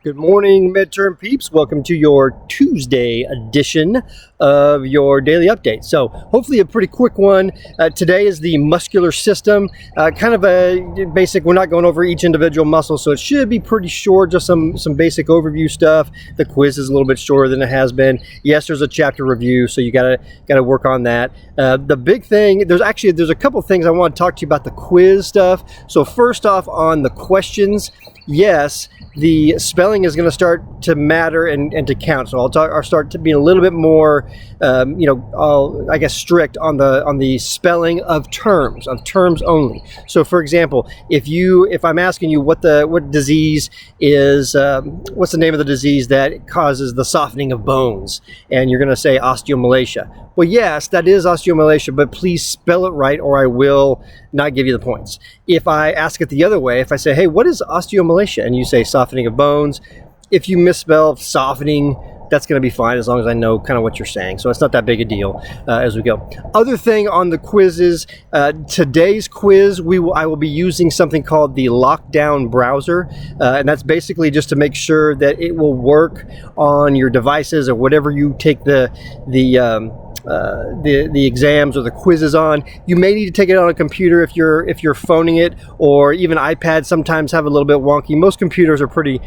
Good morning, midterm peeps. Welcome to your Tuesday edition of your daily update. So hopefully a pretty quick one. Today is the muscular system, kind of a basic. We're not going over each individual muscle, so it should be pretty short, just some basic overview stuff. The quiz is a little bit shorter than it has been. Yes, there's a chapter review, so you gotta work on that. The big thing, there's a couple things I want to talk to you about the quiz stuff. So first off, on the questions, yes, the spelling is going to start to matter and to count. So I'll start to be a little bit more, I guess, strict on the spelling of terms only. So, for example, if I'm asking you what disease is, what's the name of the disease that causes the softening of bones, and you're going to say osteomalacia. Well, yes, that is osteomalacia, but please spell it right, or I will not give you the points. If I ask it the other way, if I say, hey, what is osteomalacia? And you say softening of bones, if you misspell softening, that's going to be fine as long as I know kind of what you're saying. So it's not that big a deal as we go. Other thing on the quizzes, today's quiz, I will be using something called the Lockdown browser. And that's basically just to make sure that it will work on your devices or whatever you take the exams or the quizzes on. You may need to take it on a computer if you're phoning it, or even iPads sometimes have a little bit wonky. Most computers are pretty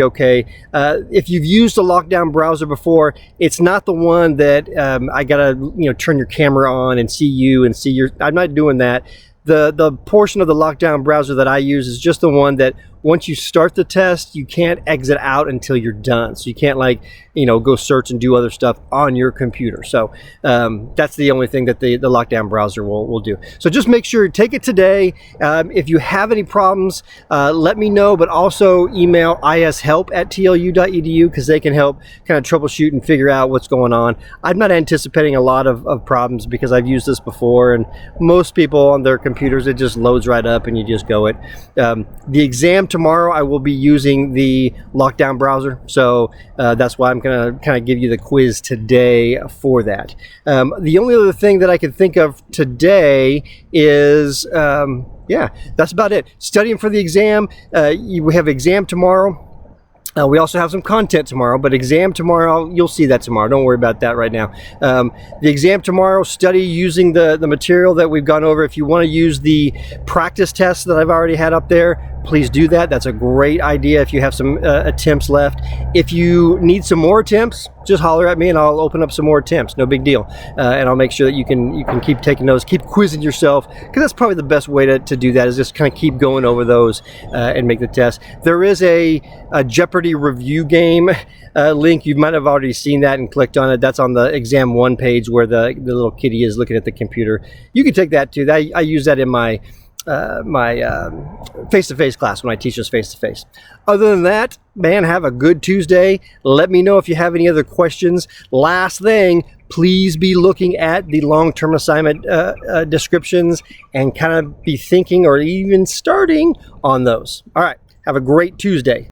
okay. If you've used a Lockdown browser before, it's not the one that I gotta turn your camera on and see you and see your. I'm not doing that. The portion of the Lockdown browser that I use is just the one that once you start the test, you can't exit out until you're done. So you can't go search and do other stuff on your computer. So that's the only thing that the Lockdown browser will do. So just make sure, take it today. If you have any problems, let me know, but also email ishelp@tlu.edu because they can help kind of troubleshoot and figure out what's going on. I'm not anticipating a lot of problems because I've used this before, and most people on their computers, it just loads right up and you just go it. The exam tomorrow, I will be using the Lockdown browser, so that's why I'm going to kind of give you the quiz today for that. The only other thing that I can think of today is, that's about it. Studying for the exam. We have exam tomorrow. We also have some content tomorrow, but exam tomorrow, you'll see that tomorrow. Don't worry about that right now. The exam tomorrow, study using the material that we've gone over. If you want to use the practice tests that I've already had up there, please do that. That's a great idea if you have some attempts left. If you need some more attempts, just holler at me and I'll open up some more attempts. No big deal. And I'll make sure that you can keep taking those, keep quizzing yourself, because that's probably the best way to do that, is just kind of keep going over those and make the test. There is a Jeopardy review game link. You might have already seen that and clicked on it. That's on the exam 1 page where the little kitty is looking at the computer. You can take that too. I use that in my face-to-face class when I teach us face-to-face. Other than that, man, have a good Tuesday. Let me know if you have any other questions. Last thing, please be looking at the long-term assignment descriptions and kind of be thinking or even starting on those. All right, have a great Tuesday.